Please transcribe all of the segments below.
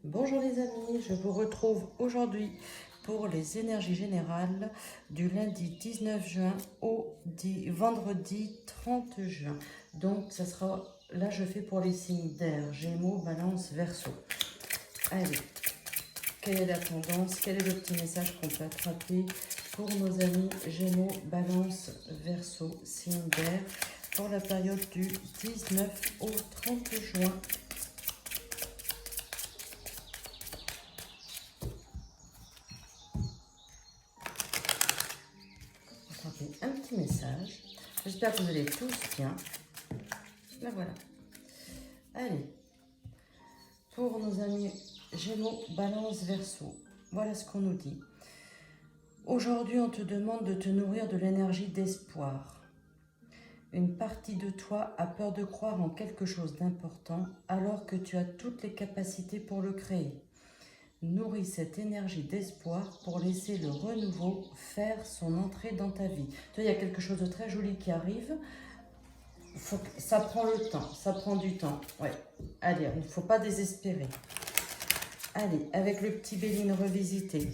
Bonjour les amis, je vous retrouve aujourd'hui pour les énergies générales du lundi 19 juin au vendredi 30 juin. Donc ça sera, là je fais pour les signes d'air, Gémeaux, Balance, Verseau. Allez, quelle est la tendance, quel est le petit message qu'on peut attraper pour nos amis Gémeaux, Balance, Verseau, signes d'air pour la période du 19 au 30 juin. Un petit message. J'espère que vous allez tous bien. Ben voilà. Allez. Pour nos amis Gémeaux, Balance, Verseau, voilà ce qu'on nous dit. Aujourd'hui, on te demande de te nourrir de l'énergie d'espoir. Une partie de toi a peur de croire en quelque chose d'important alors que tu as toutes les capacités pour le créer. Nourris cette énergie d'espoir pour laisser le renouveau faire son entrée dans ta vie. Tu vois, il y a quelque chose de très joli qui arrive. Ça prend le temps, ça prend du temps. Ouais. Allez, il ne faut pas désespérer. Allez, avec le petit Béline revisité.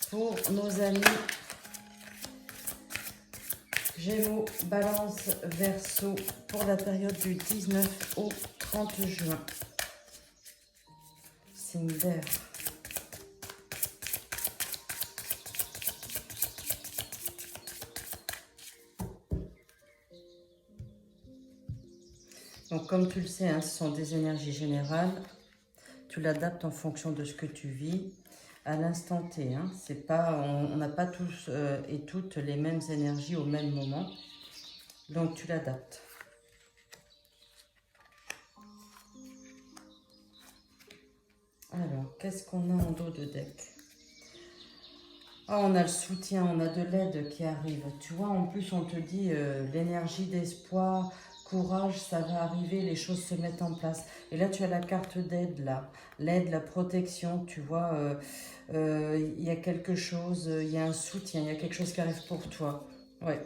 Pour nos amis Gémeaux, Balance, Verseau, pour la période du 19 au 30 juin. Signe d'air. Donc comme tu le sais, hein, ce sont des énergies générales. Tu l'adaptes en fonction de ce que tu vis à l'instant T. Hein. C'est pas, on n'a pas tous et toutes les mêmes énergies au même moment. Donc tu l'adaptes. Alors, qu'est-ce qu'on a en dos de deck? Ah, on a le soutien, on a de l'aide qui arrive. Tu vois, en plus, on te dit l'énergie d'espoir, courage, ça va arriver, les choses se mettent en place. Et là, tu as la carte d'aide, là. L'aide, la protection, tu vois, il y a quelque chose, il y a un soutien, il y a quelque chose qui arrive pour toi. Ouais.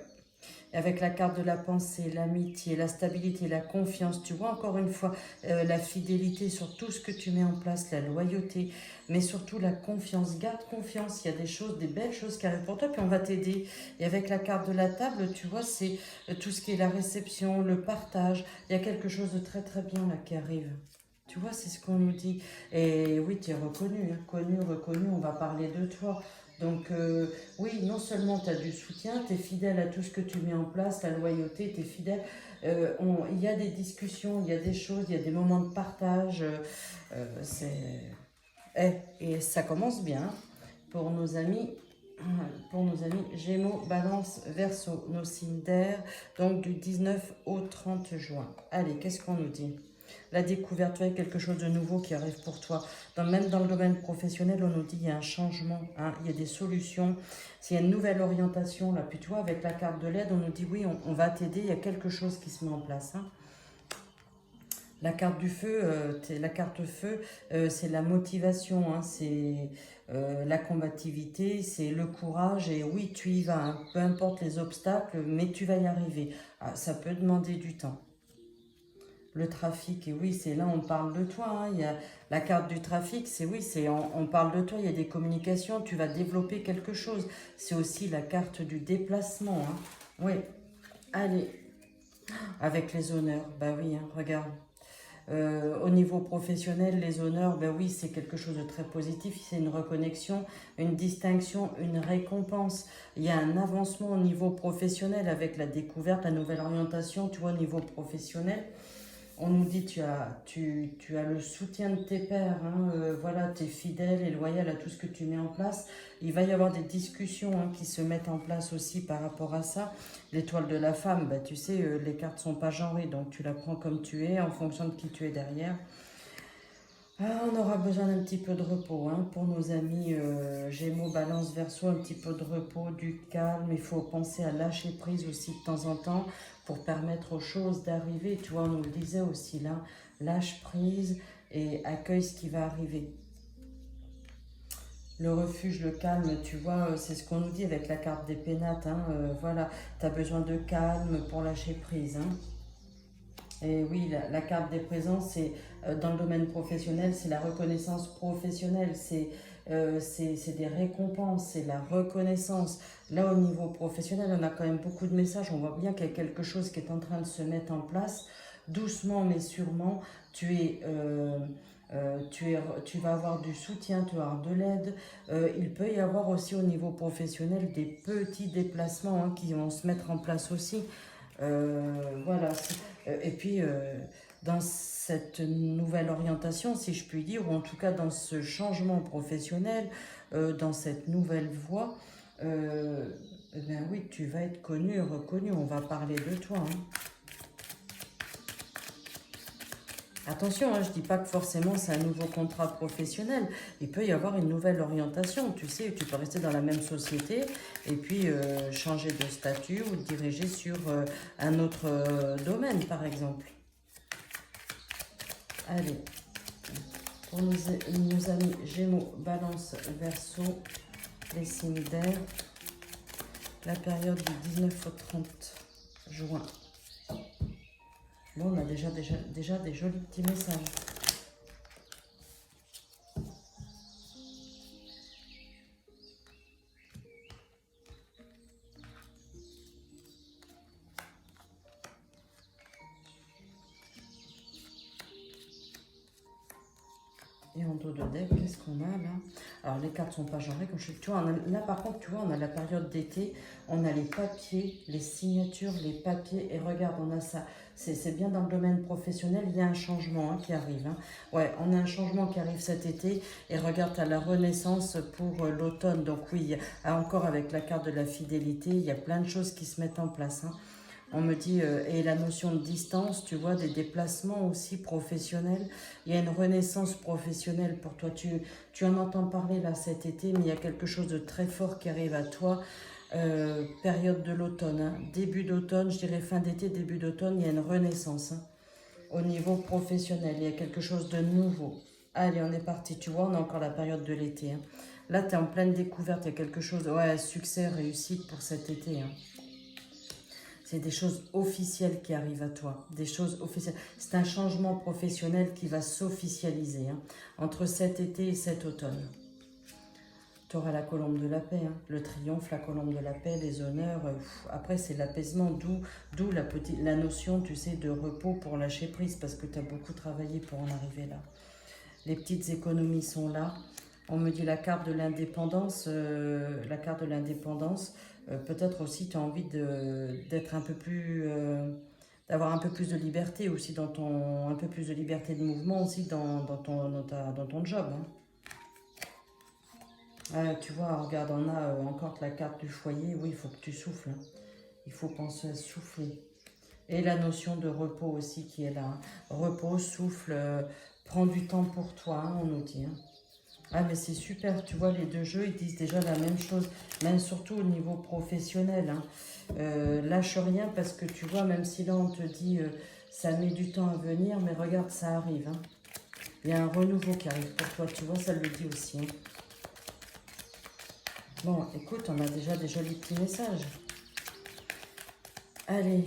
Avec la carte de la pensée, l'amitié, la stabilité, la confiance, tu vois encore une fois la fidélité sur tout ce que tu mets en place, la loyauté, mais surtout la confiance. Garde confiance, il y a des choses, des belles choses qui arrivent pour toi, puis on va t'aider. Et avec la carte de la table, tu vois, c'est tout ce qui est la réception, le partage. Il y a quelque chose de très très bien là qui arrive. Tu vois, c'est ce qu'on nous dit. Et oui, tu es reconnu, hein, connu, reconnu, on va parler de toi. Donc oui, non seulement tu as du soutien, tu es fidèle à tout ce que tu mets en place, la loyauté, tu es fidèle. Il y a des discussions, il y a des choses, il y a des moments de partage. Et ça commence bien pour nos amis. Pour nos amis Gémeaux, Balance, Verseau, nos signes d'air, donc du 19 au 30 juin. Allez, qu'est-ce qu'on nous dit? La découverte, tu vois, quelque chose de nouveau qui arrive pour toi. Même dans le domaine professionnel, on nous dit qu'il y a un changement, hein, il y a des solutions, s'il y a une nouvelle orientation, là, puis tu vois, avec la carte de l'aide, on nous dit oui, on va t'aider, il y a quelque chose qui se met en place. Hein. La carte du feu, la carte feu, c'est la motivation, hein, c'est la combativité, c'est le courage, et oui, tu y vas, hein, peu importe les obstacles, mais tu vas y arriver. Ah, ça peut demander du temps. Le trafic, et oui, c'est là on parle de toi. Hein. Il y a la carte du trafic, c'est oui, c'est on parle de toi, il y a des communications, tu vas développer quelque chose. C'est aussi la carte du déplacement. Hein. Oui, allez, avec les honneurs, bah oui, hein, regarde. Au niveau professionnel, les honneurs, ben oui, c'est quelque chose de très positif. C'est une reconnexion, une distinction, une récompense. Il y a un avancement au niveau professionnel avec la découverte, la nouvelle orientation, tu vois, au niveau professionnel. On nous dit tu as le soutien de tes pairs, hein, voilà, tu es fidèle et loyal à tout ce que tu mets en place. Il va y avoir des discussions hein, qui se mettent en place aussi par rapport à ça. L'étoile de la femme, bah, tu sais, les cartes sont pas genrées, donc tu la prends comme tu es, en fonction de qui tu es derrière. Ah, on aura besoin d'un petit peu de repos hein, pour nos amis Gémeaux, Balance, Verseau, un petit peu de repos, du calme. Il faut penser à lâcher prise aussi de temps en temps pour permettre aux choses d'arriver. Tu vois, on nous le disait aussi là, lâche prise et accueille ce qui va arriver. Le refuge, le calme, tu vois, c'est ce qu'on nous dit avec la carte des pénates. Hein, voilà, tu as besoin de calme pour lâcher prise. Hein. Et oui, la carte des présents, c'est dans le domaine professionnel, c'est la reconnaissance professionnelle, c'est des récompenses, c'est la reconnaissance. Là, au niveau professionnel, on a quand même beaucoup de messages. On voit bien qu'il y a quelque chose qui est en train de se mettre en place. Doucement mais sûrement, tu vas avoir du soutien, tu vas avoir de l'aide. Il peut y avoir aussi au niveau professionnel des petits déplacements qui vont se mettre en place aussi. Voilà. Et puis, dans cette nouvelle orientation, si je puis dire, ou en tout cas dans ce changement professionnel, dans cette nouvelle voie, eh bien oui, tu vas être connu, reconnu, on va parler de toi. Attention, je ne dis pas que forcément c'est un nouveau contrat professionnel. Il peut y avoir une nouvelle orientation. Tu sais, tu peux rester dans la même société et puis changer de statut ou te diriger sur un autre domaine, par exemple. Allez, pour nos amis Gémeaux, Balance, Verseau, les signes d'air, la période du 19 au 30 juin. Bon, on a déjà des jolis petits messages. Et en dos de deck, qu'est-ce qu'on a là? Alors les cartes sont pas genrées, comme tu vois, là par contre, tu vois, on a la période d'été, on a les papiers, les signatures, les papiers, et regarde, on a ça. C'est bien dans le domaine professionnel, il y a un changement qui arrive. Ouais, on a un changement qui arrive cet été, et regarde, tu as la renaissance pour l'automne. Donc oui, encore avec la carte de la fidélité, il y a plein de choses qui se mettent en place. On me dit, et la notion de distance, tu vois, des déplacements aussi professionnels. Il y a une renaissance professionnelle pour toi. Tu en entends parler là cet été, mais il y a quelque chose de très fort qui arrive à toi. Période de l'automne, début d'automne, je dirais fin d'été, début d'automne, il y a une renaissance. Au niveau professionnel, il y a quelque chose de nouveau. Allez, on est parti, tu vois, on a encore la période de l'été. Là, tu es en pleine découverte, il y a quelque chose, ouais, succès, réussite pour cet été. C'est des choses officielles qui arrivent à toi, des choses officielles. C'est un changement professionnel qui va s'officialiser entre cet été et cet automne. Tu auras la colombe de la paix, le triomphe, la colombe de la paix, les honneurs. Après, c'est l'apaisement, d'où la notion, tu sais, de repos pour lâcher prise, parce que tu as beaucoup travaillé pour en arriver là. Les petites économies sont là. On me dit la carte de l'indépendance, peut-être aussi tu as envie d'être un peu plus, d'avoir un peu plus de liberté aussi un peu plus de liberté de mouvement aussi dans ton job. Tu vois, regarde, on a encore la carte du foyer. Oui, il faut que tu souffles. Il faut penser à souffler. Et la notion de repos aussi qui est là. Repos, souffle, prends du temps pour toi, on nous dit. Ah mais c'est super, tu vois, les deux jeux, ils disent déjà la même chose, même surtout au niveau professionnel. Lâche rien parce que tu vois, même si là on te dit ça met du temps à venir, mais regarde, ça arrive. Il y a un renouveau qui arrive pour toi, tu vois, ça le dit aussi. Bon, écoute, on a déjà des jolis petits messages. Allez,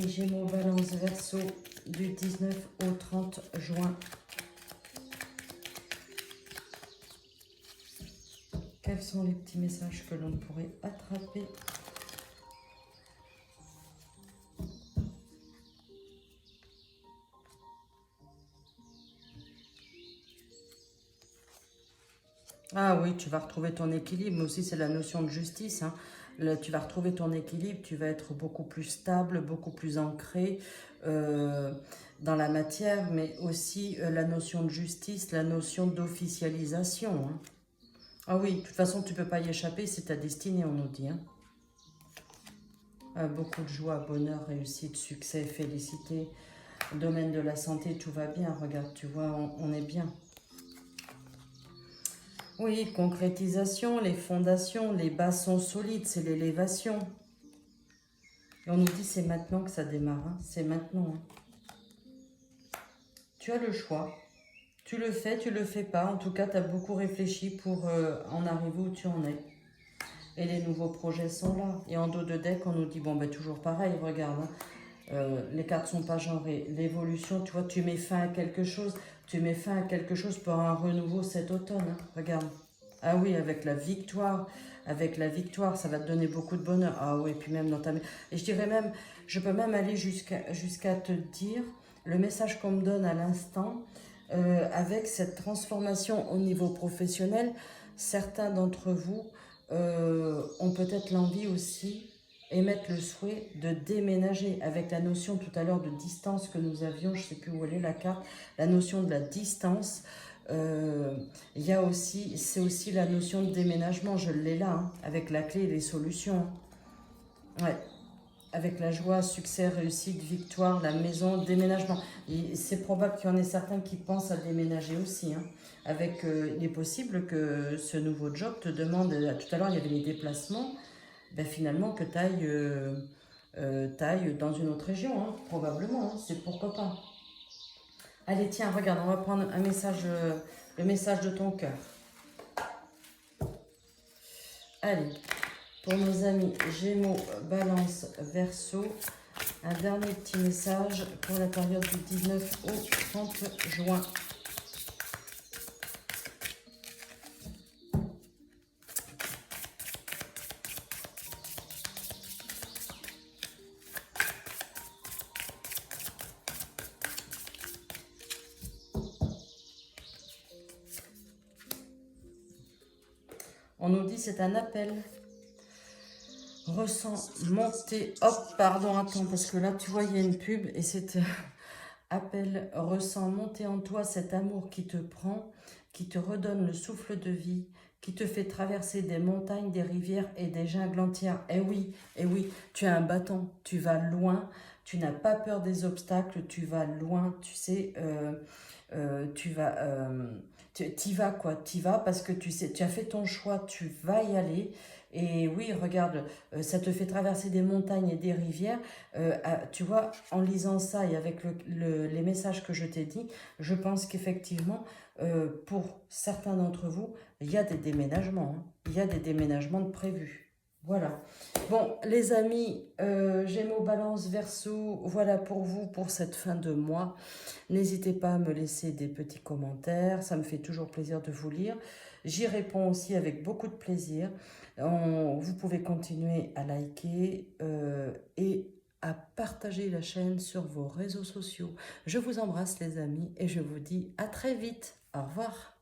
Gémeaux, Balance, Verseau, du 19 au 30 juin. Quels sont les petits messages que l'on pourrait attraper? Ah oui, tu vas retrouver ton équilibre, mais aussi c'est la notion de justice. Là, tu vas retrouver ton équilibre, tu vas être beaucoup plus stable, beaucoup plus ancré dans la matière, mais aussi la notion de justice, la notion d'officialisation. Ah oui, de toute façon, tu ne peux pas y échapper, c'est ta destinée, on nous dit. Beaucoup de joie, bonheur, réussite, succès, félicité. Domaine de la santé, tout va bien. Regarde, tu vois, on est bien. Oui, concrétisation, les fondations, les bases sont solides, c'est l'élévation. Et on nous dit c'est maintenant que ça démarre, c'est maintenant. Tu as le choix. Tu le fais pas. En tout cas, tu as beaucoup réfléchi pour en arriver où tu en es. Et les nouveaux projets sont là. Et en dos de deck, on nous dit, bon, ben toujours pareil, regarde. les cartes sont pas genrées. L'évolution, tu vois, tu mets fin à quelque chose. Tu mets fin à quelque chose pour un renouveau cet automne. Hein. Regarde. Ah oui, avec la victoire. Avec la victoire, ça va te donner beaucoup de bonheur. Ah oui, puis même dans ta... Et je dirais même, je peux même aller jusqu'à te dire, le message qu'on me donne à l'instant, avec cette transformation au niveau professionnel, certains d'entre vous ont peut-être l'envie aussi, émettre le souhait de déménager, avec la notion tout à l'heure de distance que nous avions, je ne sais plus où elle est la carte, la notion de la distance. Il y a aussi, c'est aussi la notion de déménagement, je l'ai là, hein, avec la clé et les solutions. Ouais, avec la joie, succès, réussite, victoire, la maison, déménagement. C'est probable qu'il y en ait certains qui pensent à déménager aussi. Hein. Avec, il est possible que ce nouveau job te demande, tout à l'heure il y avait les déplacements, ben finalement que tu ailles, dans une autre région, hein, probablement, hein, c'est pourquoi pas. Allez, tiens, regarde, on va prendre un message, le message de ton cœur. Allez, pour nos amis Gémeaux, Balance, Verseau, un dernier petit message pour la période du 19 au 30 juin. On nous dit c'est un appel. Ressens, monter, hop, pardon, attends, parce que là, tu vois, il y a une pub et c'est appel, ressens, monter en toi cet amour qui te prend, qui te redonne le souffle de vie, qui te fait traverser des montagnes, des rivières et des jungles entières. Eh oui, tu as un bâton, tu vas loin, tu n'as pas peur des obstacles, tu vas loin, tu sais, tu vas... t'y vas quoi, t'y vas parce que tu sais, tu as fait ton choix, tu vas y aller. Et oui, regarde, ça te fait traverser des montagnes et des rivières. Tu vois, en lisant ça et avec les messages que je t'ai dit, je pense qu'effectivement, pour certains d'entre vous, il y a des déménagements. Hein. Il y a des déménagements de prévus. Voilà. Bon, les amis, Gémeaux, Balance, Verseau, voilà pour vous, pour cette fin de mois. N'hésitez pas à me laisser des petits commentaires, ça me fait toujours plaisir de vous lire. J'y réponds aussi avec beaucoup de plaisir. Vous pouvez continuer à liker et à partager la chaîne sur vos réseaux sociaux. Je vous embrasse les amis et je vous dis à très vite. Au revoir.